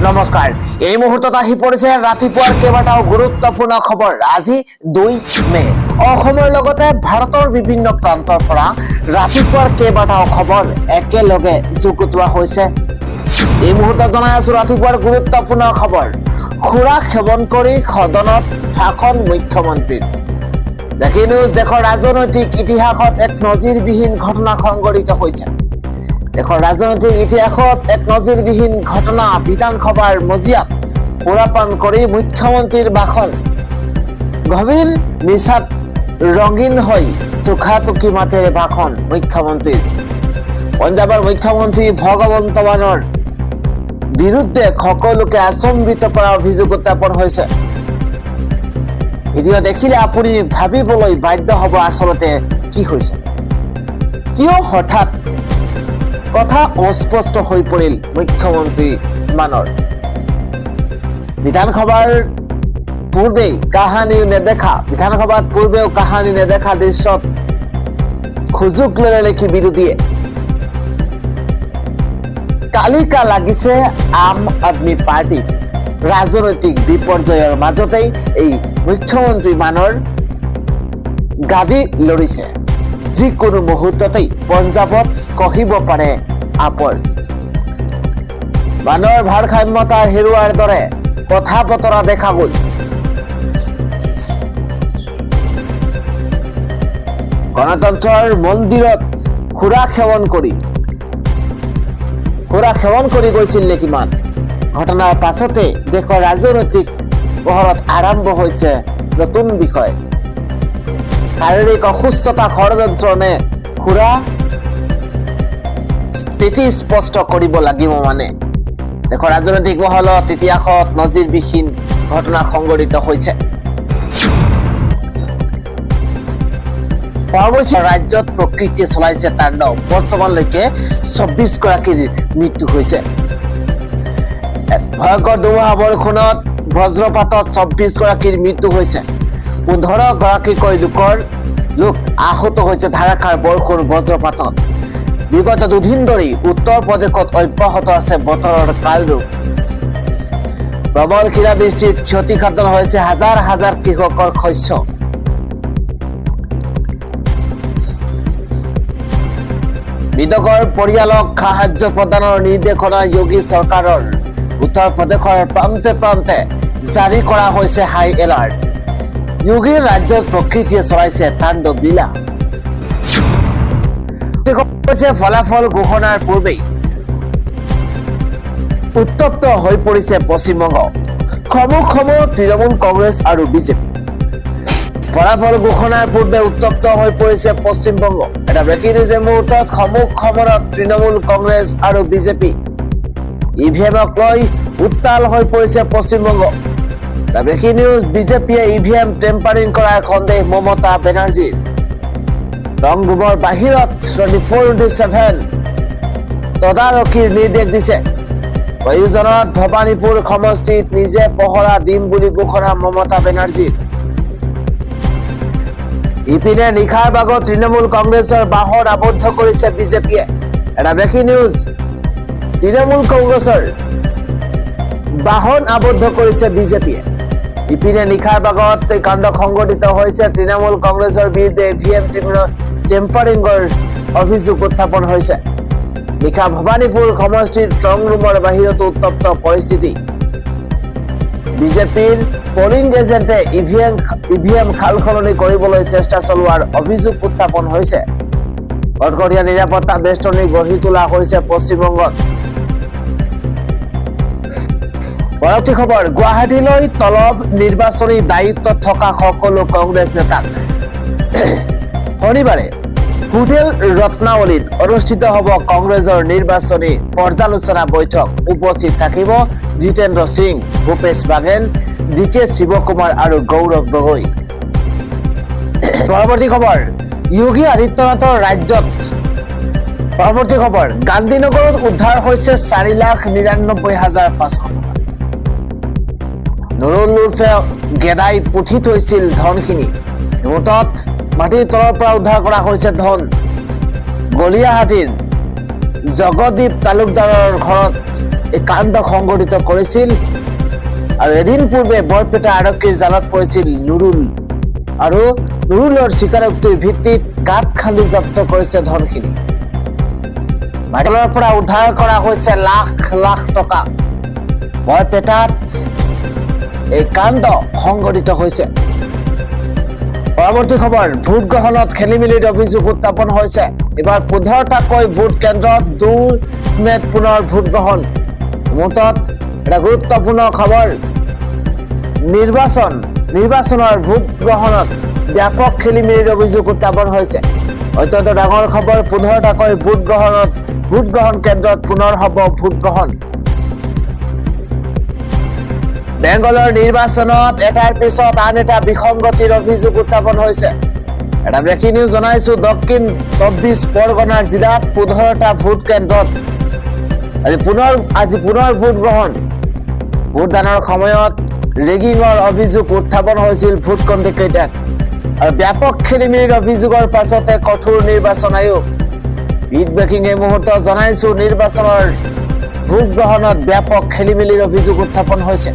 নমস্কাৰ এই মুহূৰ্তত আহি পৰিছে ৰাতিপুৱাৰ কেইবাটাও গুৰুত্বপূৰ্ণ খবৰ আজি 2 মে অসমৰ লগতে ভাৰতৰ বিভিন্ন প্ৰান্তৰ পৰা ৰাতিপুৱাৰ কেইবাটাও খবৰ একেলগে যুগুতোৱা হৈছে এই মুহূৰ্তত জনাই আছো ৰাতিপুৱাৰ গুৰুত্বপূৰ্ণ খবৰ খুৰাক সেৱন কৰি সদনত ভাষণ মুখ্যমন্ত্ৰীৰ দেখি নিউজ দেশৰ ৰাজনৈতিক ইতিহাসত এক নজিৰবিহীন ঘটনা সংঘটিত হৈছে দেশৰ ৰাজনৈতিক ইতিহাসত এক নজিৰবিহীন ঘটনা বিধানসভাৰ মজিয়াত সুৰাপান কৰি মুখ্যমন্ত্ৰীৰ ভাষণ গভীৰ নিচাত ৰঙীন হৈ টুকি মাতেৰে ভাষণ মুখ্যমন্ত্ৰীৰ পঞ্জাবৰ মুখ্যমন্ত্ৰী ভগৱন্ত মানৰ বিৰুদ্ধে সকলোকে আচম্বিত কৰা অভিযোগ উত্থাপন হৈছে ভিডিঅ' দেখিলে আপুনি ভাবিবলৈ বাধ্য হ'ব আচলতে কি হৈছে কিয় হঠাৎ কথা অস্পষ্ট হৈ পৰিল মুখ্যমন্ত্ৰী মানৰ বিধানসভাৰ পূৰ্বেই কাহানি নেদেখা দৃশ্যত সুযোগ ল'লে লিখি বিৰোধীয়ে কালিকা লাগিছে আম আদমি পাৰ্টি ৰাজনৈতিক বিপৰ্যয়ৰ মাজতেই এই মুখ্যমন্ত্ৰী মানৰ গাদী লৰিছে যিকোনো মুহূৰ্ততেই পঞ্জাবত কহিব পাৰে আপৰ মানৰ ভাৰসাম্যতা হেৰুৱাৰ দৰে কথা বতৰা দেখা গ'ল গণতন্ত্ৰৰ মন্দিৰত খুৰা সেৱন কৰি গৈছিল নেকিমান ঘটনাৰ পাছতে দেশৰ ৰাজনৈতিক পোহৰত আৰম্ভ হৈছে নতুন বিষয় শাৰীৰিক অসুস্থতা ষড়যন্ত্ৰ নে খুৰা স্থিতি স্পষ্ট কৰিব লাগিব মানে দেশৰ ৰাজনৈতিক মহলত ইতিহাসত নজিৰবিহীন ঘটনা সংঘটিত হৈছে ৰাজ্যত প্ৰকৃতিয়ে চলাইছে তাণ্ডৱ বৰ্তমানলৈকে 24 গৰাকীৰ মৃত্যু হৈছে ভয়ংকৰ ধুমুহা বৰষুণত বজ্ৰপাতত 24 গৰাকীৰ মৃত্যু হৈছে 15 গৰাকীকৈ লোক আহত হৈছে ধাৰাসাৰ বৰষুণ বজ্ৰপাতত বিগত দুদিন ধৰি উত্তৰ প্ৰদেশত অব্যাহত আছে বতৰৰ কালৰূপ প্ৰবল শিলাবৃষ্টিত ক্ষতিসাধন হৈছে হাজাৰ হাজাৰ কৃষকৰ শস্য মৃতকৰ পৰিয়ালক সাহায্য প্ৰদানৰ নিৰ্দেশনা যোগী চৰকাৰৰ উত্তৰ প্ৰদেশৰ প্ৰান্তে প্ৰান্তে জাৰি কৰা হৈছে হাই এলাৰ্ট যোগীৰ ৰাজ্যত প্ৰকৃতিয়ে চলাইছে তাণ্ডৱ লীলা ফলাফল ঘোষণাৰ পূৰ্বেই উত্তপ্ত হৈ পৰিছে পশ্চিমবংগ খমুক তৃণমূল কংগ্ৰেছ আৰু বিজেপি ফলাফল ঘোষণাৰ পূৰ্বে উত্তপ্ত হৈ পৰিছে পশ্চিমবংগ এটা ব্ৰেকিং নিউজৰ মুহূৰ্তত খমুক তৃণমূল কংগ্ৰেছ আৰু বিজেপি ইভিএমক লৈ উত্তাল হৈ পৰিছে পশ্চিমবংগ ব্ৰেকিং নিউজ বিজেপিয়ে ইভিএম টেম্পাৰিং কৰাৰ সন্দেহ মমতা বেনাৰ্জীৰ ৰং ৰুমৰ বাহিৰত 24/7 তদাৰকীৰ নিৰ্দেশ দিছে প্ৰয়োজনত ভবানীপুৰ সমষ্টিত নিজে পহৰা দিম বুলি ঘোষণা মমতা বেনাৰ্জীৰ ইপিনে নিশাৰ ভাগত তৃণমূল কংগ্ৰেছৰ বাহন আবদ্ধ কৰিছে বিজেপিয়ে এটা ব্ৰেকিং নিউজ তৃণমূল কংগ্ৰেছৰ বাহন আবদ্ধ কৰিছে বিজেপিয়ে ইপিনে নিশাৰ ভাগত কাণ্ড সংঘটিত হৈছে তৃণমূল কংগ্ৰেছৰ বিৰুদ্ধে ইভিএম টেম্পাৰিংৰ অভিযোগ উত্থাপন হৈছে নিশা ভবানীপুৰ সমষ্টিৰ ষ্ট্ৰং ৰুমৰ বাহিৰত উত্তপ্ত পৰিস্থিতি বিজেপিৰ পলিং এজেণ্টে ইভিএম সালসলনি কৰিবলৈ চেষ্টা চলোৱাৰ অভিযোগ উত্থাপন হৈছে কটকটীয়া নিৰাপত্তা বেষ্টনী গঢ়ি তোলা হৈছে পশ্চিমবংগত পৰৱৰ্তী খবৰ গুৱাহাটীলৈ তলব নিৰ্বাচনী দায়িত্বত থকা সকলো কংগ্ৰেছ নেতাক শনিবাৰে হোটেল ৰত্নাৱলীত অনুষ্ঠিত হ'ব কংগ্ৰেছৰ নিৰ্বাচনী পৰ্যালোচনা বৈঠক উপস্থিত থাকিব জিতেন্দ্ৰ সিং ভূপেশ বাঘেল ডিকে শিৱকুমাৰ আৰু গৌৰৱ গগৈ পৰৱৰ্তী খবৰ যোগী আদিত্যনাথৰ ৰাজ্যত পৰৱৰ্তী খবৰ গান্ধীনগৰত উদ্ধাৰ হৈছে 4,99,500 টকা নুৰুল উৰ্ফে গেদাই পুথি থৈছিল ধনখিনি মুঠত মাটিৰ তলৰ পৰা উদ্ধাৰ কৰা হৈছে ধন গলিয়াহাটীৰ জগদীপ তালুকদাৰৰ ঘৰত এই কাণ্ড সংঘটিত কৰিছিল আৰু এদিন পূৰ্বে বৰপেটা আৰক্ষীৰ জালত পৰিছিল নুৰুল আৰু নুৰুলৰ স্বীকাৰোক্তিৰ ভিত্তিত গাঁত খান্দি জব্দ কৰিছে ধনখিনি মাটিৰ পৰা উদ্ধাৰ কৰা হৈছে লাখ লাখ টকা বৰপেটাত এই কাণ্ড সংঘটিত হৈছে পৰৱৰ্তী খবৰ ভোট গ্ৰহণত খেলিমেলিৰ অভিযোগ উত্থাপন হৈছে এবাৰ 15টাকৈ ভোট কেন্দ্ৰত 2 মেত পুনৰ ভোট গ্ৰহণ মুহূৰ্তত এটা গুৰুত্বপূৰ্ণ খবৰ নিৰ্বাচনৰ ভোট গ্ৰহণত ব্যাপক খেলিমেলিৰ অভিযোগ উত্থাপন হৈছে অত্যন্ত ডাঙৰ খবৰ 15টাকৈ ভোট গ্ৰহণ কেন্দ্ৰত পুনৰ হ'ব ভোট গ্ৰহণ বেংগলৰ নিৰ্বাচনত এটাৰ পিছত আন এটা বিসংগতিৰ অভিযোগ উত্থাপন হৈছে এটা ব্ৰেকিং নিউজ জনাইছো দক্ষিণ 24 পৰগনাৰ জিলাত 15টা ভোট কেন্দ্ৰত আজি পুনৰ ভোট গ্ৰহণ ভোটদানৰ সময়ত ৰেগিঙৰ অভিযোগ উত্থাপন হৈছিল ভোট কণ্টেক্টেড আৰু ব্যাপক খেলিমেলিৰ অভিযোগৰ পাছতে কঠোৰ নিৰ্বাচন আয়োগ বিগ ব্ৰেকিং এই মুহূৰ্তত জনাইছো নিৰ্বাচনৰ ভোট গ্ৰহণত ব্যাপক খেলিমেলিৰ অভিযোগ উত্থাপন হৈছে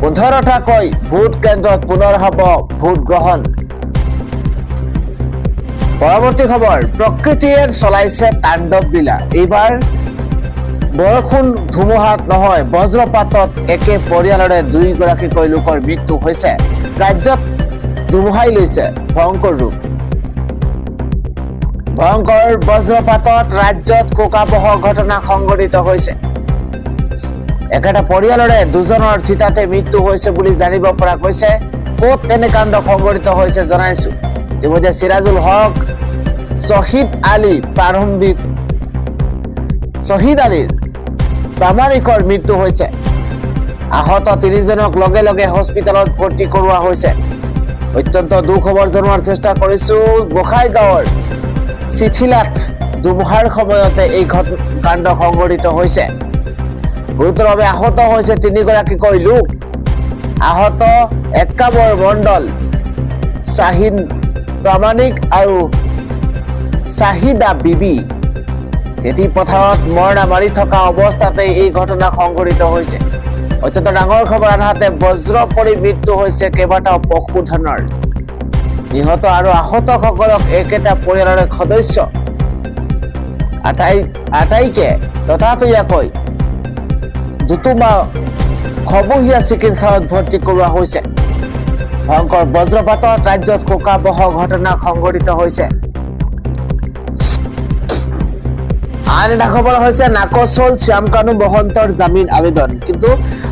15টাকৈ ভোট কেন্দ্ৰত পুনৰ হ'ব ভোট গ্ৰহণ পৰৱৰ্তী খবৰ প্ৰকৃতিয়ে চলাইছে তাণ্ডৱ লীলা এইবাৰ বৰষুণ ধুমুহাত নহয় বজ্ৰপাতত একে পৰিয়ালৰে 2 গৰাকীকৈ লোকৰ মৃত্যু হৈছে ৰাজ্যত ধুমুহাই লৈছে ভয়ংকৰ ৰূপ ভয়ংকৰ বজ্ৰপাতত ৰাজ্যত শোকাবহ ঘটনা সংঘটিত হৈছে একেটা পৰিয়ালৰে 2জনৰ থিতাতে মৃত্যু হৈছে বুলি জানিব পৰা গৈছে ক'ত এনে কাণ্ড সংঘটিত হৈছে জনাইছো ইতিমধ্যে সিৰাজুল হক শহীদ আলীৰ প্ৰামাণিকৰ মৃত্যু হৈছে আহত 3জনক লগে লগে হস্পিটেলত ভৰ্তি কৰোৱা হৈছে অত্যন্ত দুখ খবৰ জনোৱাৰ চেষ্টা কৰিছো গোসাইগাঁৱৰ চিঠিলাত ধুমুহাৰ সময়তে এই কাণ্ড সংঘটিত হৈছে গুৰুতৰভাৱে আহত হৈছে 3 গৰাকীকৈ লোক আহত একাবৰ মণ্ডল শাহিন প্ৰামাণিক আৰু শাহিদা বিবি খেতি পথাৰত মৰণা মাৰি থকা অৱস্থাতে এই ঘটনা সংঘটিত হৈছে অত্যন্ত ডাঙৰ খবৰ আনহাতে বজ্ৰ পৰি মৃত্যু হৈছে কেইবাটাও পশুধনৰ নিহত আৰু আহতসকলক একেটা পৰিয়ালৰে সদস্য আটাইকে তথাতৈয়াকৈ দুটুমা খবহীয়া চিকিৎসালয়ত ভৰ্তি কৰোৱা হৈছে ভয়ংকৰ বজ্ৰপাতত ৰাজ্যত শোকাবহ ঘটনা সংঘটিত হৈছে আন এটা খবৰ হৈছে নাকচল শ্যামকানু মহন্তৰ জামিন আবেদন কিন্তু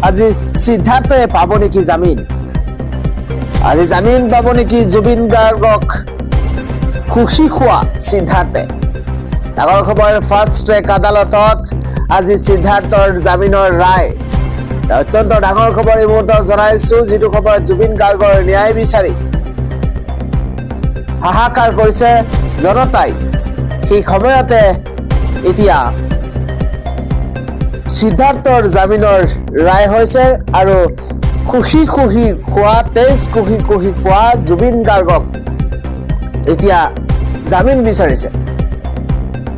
আজি সিদ্ধাৰ্থই পাব নেকি জামিন আজি জামিন পাব নেকি জুবিন গাৰ্গক খুশি খোৱা সিদ্ধাৰ্থে ডাঙৰ খবৰ ফাৰ্ষ্ট ট্ৰেক আদালতত আজি সিদ্ধাৰ্থৰ জামিনৰ ৰায় অত্যন্ত ডাঙৰ খবৰ এই মুহূৰ্তত জনাইছো যিটো খবৰ জুবিন গাৰ্গৰ ন্যায় বিচাৰি হাহাকাৰ কৰিছে জনতাই সেই সময়তে এতিয়া সিদ্ধাৰ্থৰ জামিনৰ ৰায় হৈছে আৰু খুশি খোৱা জুবিন গাৰ্গক এতিয়া জামিন বিচাৰিছে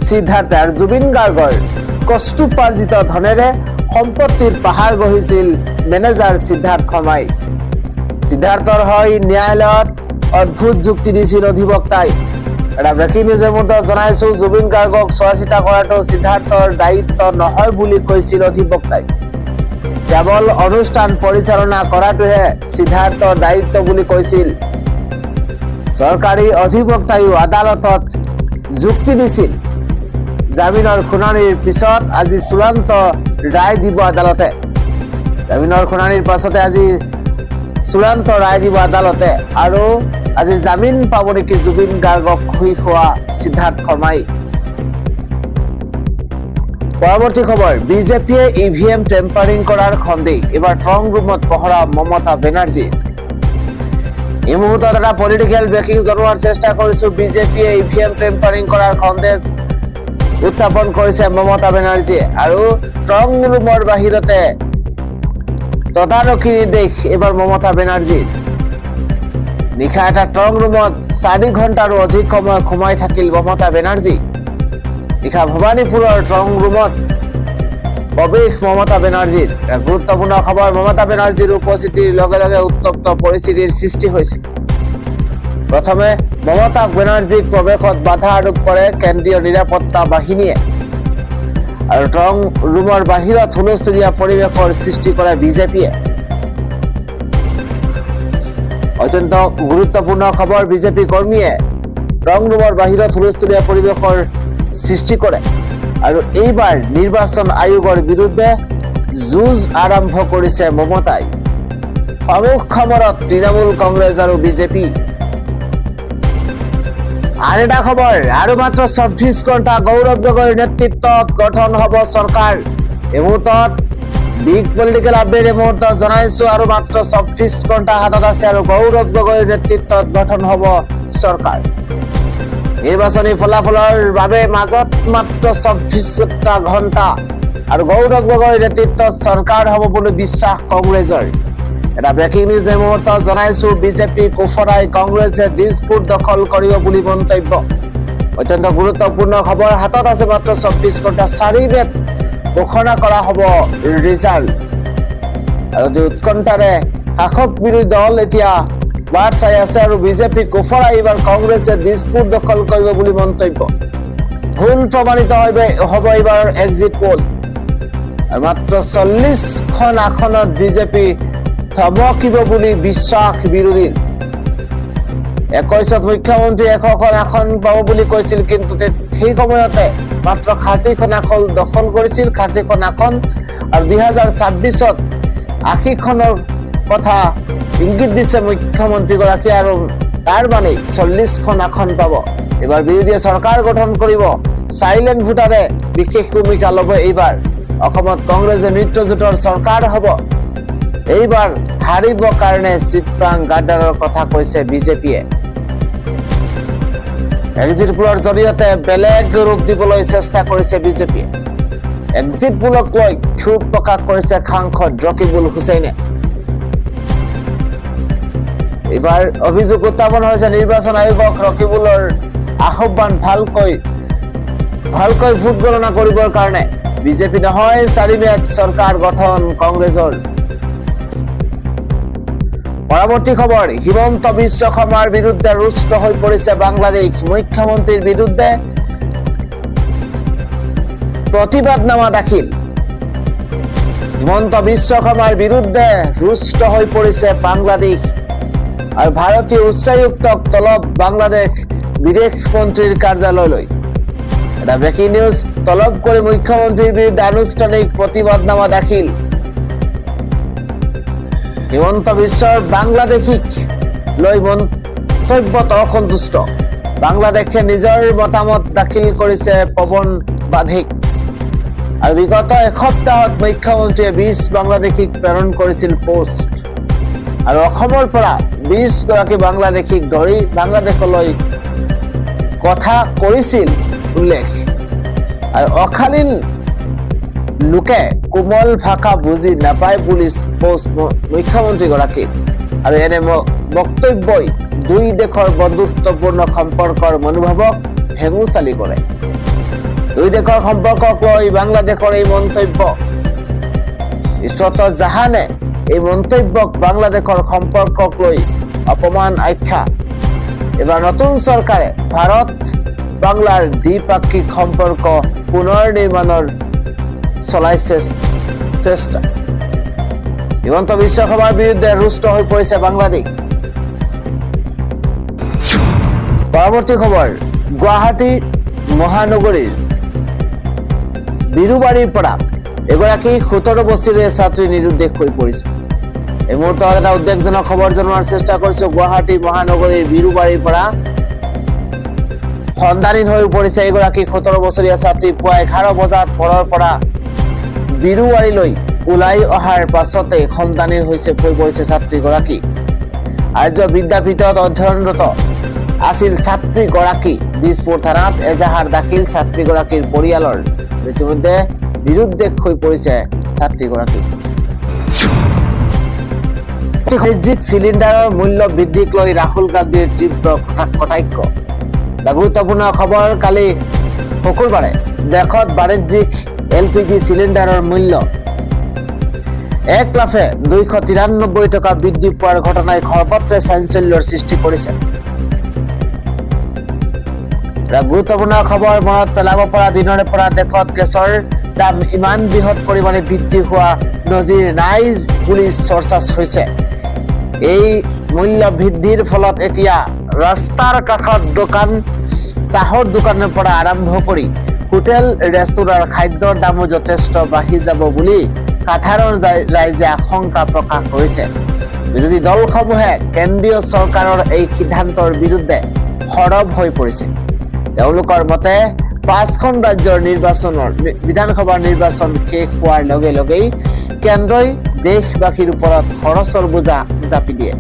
সিদ্ধাৰ্থে আৰু জুবিন গাৰ্গৰ কষ্টোপাৰ্জিত ধনেৰে সম্পত্তিৰ পাহাৰ গঢ়িছিল মেনেজাৰ সিদ্ধাৰ্থ শৰ্মাই সিদ্ধাৰ্থৰ হৈ ন্যায়ালয়ত অদ্ভুত যুক্তি দিছিল অধিবক্তাই এটা ব্ৰেকিং নিউজৰ মতে জনাইছো জুবিন গাৰ্গক চোৱা চিতা কৰাটো সিদ্ধাৰ্থৰ দায়িত্ব নহয় বুলি কৈছিল অধিবক্তাই কেৱল অনুষ্ঠান পৰিচালনা কৰাটোহে সিদ্ধাৰ্থৰ দায়িত্ব বুলি কৈছিল চৰকাৰী অধিবক্তায়ো আদালতত যুক্তি দিছিল জামিনৰ শুনানিৰ পিছত আজি চূড়ান্ত ৰায় দিব আদালতে জামিনৰ শুনানিৰ পাছতে আজি চূড়ান্ত ৰায় দিব আদালতে আৰু আজি জামিন পাব নেকি জুবিন গাৰ্গক খুই খোৱা সিদ্ধাৰ্থ শৰ্মাই পৰৱৰ্তী খবৰ বিজেপিয়ে ইভিএম টেম্পাৰিং কৰাৰ সন্দেহ এবাৰ ট্ৰং ৰুমত পহৰা মমতা বেনাৰ্জী এই মুহূৰ্তত এটা পলিটিকেল ব্ৰেকিং জনোৱাৰ চেষ্টা কৰিছো বিজেপিয়ে ইভিএম টেম্পাৰিং কৰাৰ সন্দেহ উত্থাপন কৰিছে মমতা বেনাৰ্জীয়ে আৰু ট্ৰং ৰুমৰ বাহিৰতে তদাৰকী নিৰ্দেশ এবাৰ মমতা বেনাৰ্জীৰ নিশা এটা ট্ৰং ৰুমত 4 ঘণ্টাৰো অধিক সময় সোমাই থাকিল মমতা বেনাৰ্জী নিশা ভবানীপুৰৰ ট্ৰং ৰুমত প্ৰৱেশ মমতা বেনাৰ্জীৰ। গুৰুত্বপূৰ্ণ খবৰ, মমতা বেনাৰ্জীৰ উপস্থিতিৰ লগে লগে উত্তপ্ত পৰিস্থিতিৰ সৃষ্টি হৈছে। প্ৰথমে মমতা বেনাৰ্জীক প্ৰৱেশত বাধা আৰোপ কৰে কেন্দ্ৰীয় নিৰাপত্তা বাহিনীয়ে আৰু ৰং ৰুমৰ বাহিৰত হুলস্থুলীয়া পৰিৱেশৰ সৃষ্টি কৰে বিজেপিয়ে। অত্যন্ত গুৰুত্বপূৰ্ণ খবৰ, বিজেপি কৰ্মীয়ে ৰং ৰুমৰ বাহিৰত হুলস্থুলীয়া পৰিৱেশৰ সৃষ্টি কৰে আৰু এইবাৰ নিৰ্বাচন আয়োগৰ বিৰুদ্ধে যুঁজ আৰম্ভ কৰিছে মমতাই। সমুখ সমৰত তৃণমূল কংগ্ৰেছ আৰু বিজেপি। আন এটা খবৰ, আৰু মাত্ৰ 24 ঘণ্টা গৌৰৱ গগৈৰ নেতৃত্বত গঠন হ'ব চৰকাৰ। এই মুহূৰ্তত বিগ পলিটিকেল আপডেট এই মুহূৰ্তত জনাইছো, আৰু মাত্ৰ 24 ঘণ্টা হাতত আছে আৰু গৌৰৱ গগৈৰ নেতৃত্বত গঠন হ'ব চৰকাৰ। নিৰ্বাচনী ফলাফলৰ বাবে মাজত মাত্ৰ 24টা ঘণ্টা আৰু গৌৰৱ গগৈৰ নেতৃত্বত চৰকাৰ হ'ব বুলি বিশ্বাস কংগ্ৰেছৰ। এটা ব্ৰেকিং নিউজ এই মুহূৰ্তত জনাইছো, বিজেপি কুফৰাই কংগ্ৰেছে দিছপুৰ দখল কৰিব বুলি মন্তব্য। অত্যন্ত গুৰুত্বপূৰ্ণ খবৰ, হাতত আছে মাত্ৰ 24 ঘণ্টা, 4 মে'ত ঘোষণা কৰা হ'ব ৰিজাল্ট। আৰু উৎকণ্ঠাৰে শাসক বিৰোধী দল এতিয়া বাট চাই আছে আৰু বিজেপি কুফৰাই এইবাৰ কংগ্ৰেছে দিছপুৰ দখল কৰিব বুলি মন্তব্য। ভুল প্ৰমাণিত হ'ব এইবাৰ এক্সিট পোল। আৰু মাত্ৰ 40খন আসনত বিজেপি থমকিব বুলি বিশ্বাস বিৰোধীৰ। 21ত মুখ্যমন্ত্ৰী 100খন আসন পাব বুলি কৈছিল, কিন্তু সেই সময়তে মাত্ৰ 60খন আসন দখল কৰিছিল, 60খন আসন। আৰু 2026ত 80খনৰ কথা ইংগিত দিছে মুখ্যমন্ত্ৰীগৰাকীয়ে, আৰু তাৰ মানে 40খন আসন পাব। এইবাৰ বিৰোধীয়ে চৰকাৰ গঠন কৰিব, চাইলেণ্ট ভোটাৰে বিশেষ ভূমিকা ল'ব। এইবাৰ অসমত কংগ্ৰেছে মিত্ৰজোঁটৰ চৰকাৰ হ'ব। এইবাৰ হাৰিব কাৰণে চিপৰাং গাদ্দাৰৰ কথা কৈছে বিজেপিয়ে। এক্সিট পোলৰ জৰিয়তে বেলেগ ৰূপ দিবলৈ চেষ্টা কৰিছে বিজেপিয়ে। এক্সিট পোলক লৈ ক্ষোভ প্ৰকাশ কৰিছে সাংসদ ৰকিবুল হুছেইনে। এইবাৰ অভিযোগ উত্থাপন হৈছে নিৰ্বাচন আয়োগক ৰকিবুলৰ আহ্বান ভালকৈ ভোট গণনা কৰিবৰ কাৰণে। বিজেপি নহয় 4 মে'ত চৰকাৰ গঠন কংগ্ৰেছৰ। পৰৱৰ্তী খবৰ, হিমন্ত বিশ্ব শৰ্মাৰ বিৰুদ্ধে ৰুষ্ট হৈ পৰিছে বাংলাদেশ। মুখ্যমন্ত্ৰীৰ বিৰুদ্ধে প্ৰতিবাদনামা দাখিল। হিমন্ত বিশ্ব শৰ্মাৰ বিৰুদ্ধে ৰুষ্ট হৈ পৰিছে বাংলাদেশ আৰু ভাৰতীয় উচ্চায়ুক্তক তলব বাংলাদেশ বিদেশ মন্ত্ৰীৰ কাৰ্যালয়লৈ। এটা ব্ৰেকিং নিউজ, তলব কৰি মুখ্যমন্ত্ৰীৰ বিৰুদ্ধে আনুষ্ঠানিক প্ৰতিবাদনামা দাখিল। হিমন্ত বিশ্বৰ বাংলাদেশীক লৈ মন্তব্যত অসন্তুষ্ট। বাংলাদেশে নিজৰ মতামত দাখিল কৰিছে পৱন বাধিক। আৰু বিগত এসপ্তাহত মুখ্যমন্ত্ৰীয়ে 20 বাংলাদেশীক প্ৰেৰণ কৰিছিল পোষ্ট, আৰু অসমৰ পৰা 20 গৰাকী বাংলাদেশীক ধৰি বাংলাদেশলৈ কথা কৰিছিল উল্লেখ। আৰু অশালীন লোকে কোমল ভাষা বুজি নাপায় বুলি পোষ্ট মুখ্যমন্ত্ৰীগৰাকীৰ। আৰু এনে বক্তব্যই দুই দেশৰ বন্ধুত্বপূৰ্ণ সম্পৰ্কৰ মনোভাৱক ভেঙুচালি কৰে। দুই দেশৰ সম্পৰ্কক লৈ বাংলাদেশৰ এই মন্তব্য। ইছৰত জাহানে এই মন্তব্যক বাংলাদেশৰ সম্পৰ্কক লৈ অপমান আখ্যা। এবাৰ নতুন চৰকাৰে ভাৰত বাংলাৰ দ্বিপাক্ষিক সম্পৰ্ক পুনৰ নিৰ্মাণৰ চলাইছে চেষ্টা। হিমন্ত বিশ্ব শৰ্মাৰ বিৰুদ্ধে ৰুষ্ট হৈ পৰিছে বাংলাদেশ। পৰৱৰ্তী খবৰ, গুৱাহাটী মহানগৰীৰ বিৰুবাৰীৰ পৰা এগৰাকী 17 বছৰীয়া ছাত্ৰী নিৰুদ্দেশ হৈ পৰিছে। এই মুহূৰ্তত এটা উদ্বেগজনক খবৰ জনোৱাৰ চেষ্টা কৰিছো। গুৱাহাটী মহানগৰীৰ বিৰুবাৰীৰ পৰা সন্ধানহীন হৈ পৰিছে এগৰাকী 17 বছৰীয়া ছাত্ৰী। পুৱা 11 বজাত ঘৰৰ পৰা বিৰুবাৰীলৈ ওলাই অহাৰ পাছতে সন্ধানহীন হৈ পৰিছে ছাত্ৰীগৰাকী। আৰ্য বিদ্যাপীঠত অধ্যয়নৰত আছিল ছাত্ৰীগৰাকী। দিছপুৰ থানাত এজাহাৰ দাখিল ছাত্ৰীগৰাকীৰ পৰিয়ালৰ। ইতিমধ্যে নিৰুদ্দেশ হৈ পৰিছে ছাত্ৰীগৰাকী। বাণিজ্যিক চিলিণ্ডাৰৰ মূল্য বৃদ্ধিক লৈ ৰাহুল গান্ধীৰ তীব্ৰ কটাক্ষ। গুৰুত্বপূৰ্ণ খবৰ, কালি শুকুৰবাৰে দেশত বাণিজ্যিক এলপিজি চিলিণ্ডাৰৰ মূল্য এক লাফে 293 টকা বৃদ্ধি পোৱাৰ ঘটনাই সৰ্বত্ৰে চাঞ্চল্যৰ সৃষ্টি কৰিছে। গুৰুত্বপূৰ্ণ খবৰ মনত পেলাব পৰা দিনৰে পৰা দেশত গেছৰ দাম ইমান বৃহৎ পৰিমাণে বৃদ্ধি হোৱা নজিৰ নাই বুলি চৰ্চা হৈছে। এই মূল্য বৃদ্ধিৰ ফলত এতিয়া ৰাস্তাৰ কাষত দোকান চাহৰ দোকানৰ পৰা আৰম্ভ কৰি হোটেল ৰেষ্টুৰাৰ খাদ্যৰ দামো যথেষ্ট বাঢ়ি যাব বুলি সাধাৰণ ৰাইজে আশংকা প্ৰকাশ কৰিছে। বিৰোধী দলসমূহে কেন্দ্ৰীয় চৰকাৰৰ এই সিদ্ধান্তৰ বিৰুদ্ধে সৰব হৈ পৰিছে। তেওঁলোকৰ মতে 5খন ৰাজ্যৰ বিধানসভাৰ নিৰ্বাচন শেষ হোৱাৰ লগে লগেই কেন্দ্ৰই দেশবাসীৰ ওপৰত খৰচৰ বোজা জাপি দিয়ে।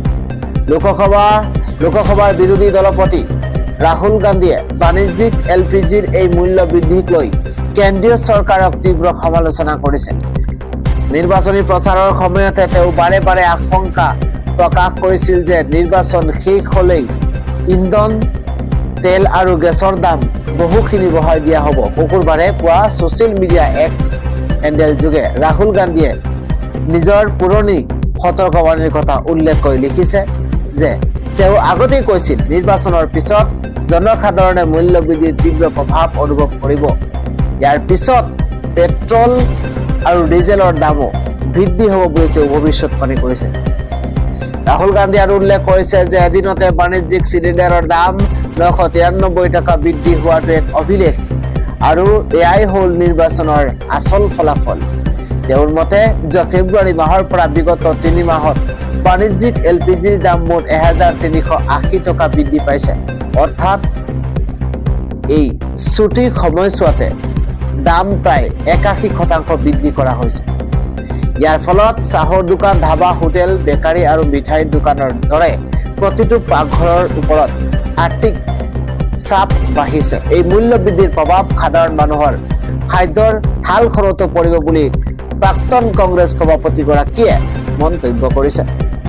লোকসভাৰ বিৰোধী দলপতি ৰাহুল গান্ধীয়ে বাণিজ্যিক এলপিজিৰ এই মূল্য বৃদ্ধিক লৈ কেন্দ্ৰীয় চৰকাৰক তীব্ৰ সমালোচনা কৰিছে। নিৰ্বাচনী প্ৰচাৰৰ সময়তে তেওঁ বাৰে বাৰে আশংকা প্ৰকাশ কৰিছিল যে নিৰ্বাচন শেষ হ'লেই ইন্ধন তেল আৰু গেছৰ দাম বহুখিনি বঢ়াই দিয়া হ'ব। শুকুৰবাৰে পুৱা ছ'চিয়েল মিডিয়া এক্স হেণ্ডেল যোগে ৰাহুল গান্ধীয়ে নিজৰ পুৰণি সতৰ্কবাণীৰ কথা উল্লেখ কৰি লিখিছে যে তেওঁ আগতেই কৈছিল নিৰ্বাচনৰ পিছত জনসাধাৰণে মূল্য বৃদ্ধিৰ তীব্ৰ প্ৰভাৱ অনুভৱ কৰিব। ইয়াৰ পিছত পেট্ৰল আৰু ডিজেলৰ দামো বৃদ্ধি হ'ব বুলি তেওঁ ভৱিষ্যতবাণী কৰিছে। ৰাহুল গান্ধীয়ে আৰু উল্লেখ কৰিছে যে এদিনতে বাণিজ্যিক চিলিণ্ডাৰৰ দাম 993 টকা বৃদ্ধি হোৱাটো এক অভিলেখ আৰু এয়াই হ'ল নিৰ্বাচনৰ আচল ফলাফল। তেওঁৰ মতে যোৱা ফেব্ৰুৱাৰী মাহৰ পৰা বিগত 3 মাহত বাণিজ্যিক এলপিজিৰ দাম মুঠ 1380 টকা বৃদ্ধি পাইছে। অৰ্থাৎ এই ছুটিৰ সময়ছোৱাতে দাম প্ৰায় 81% বৃদ্ধি কৰা হৈছে। ইয়াৰ ফলত চাহৰ দোকান, ধাবা, হোটেল, বেকাৰী আৰু মিঠাইৰ দোকানৰ দৰে প্ৰতিটো পাকঘৰৰ ওপৰত আৰ্থিক চাপ বাঢ়িছে। এই মূল্য বৃদ্ধিৰ প্ৰভাৱ সাধাৰণ মানুহৰ খাদ্যৰ থালখনতো পৰিব বুলি প্ৰাক্তন কংগ্ৰেছ সভাপতিগৰাকীয়ে মন্তব্য কৰিছে।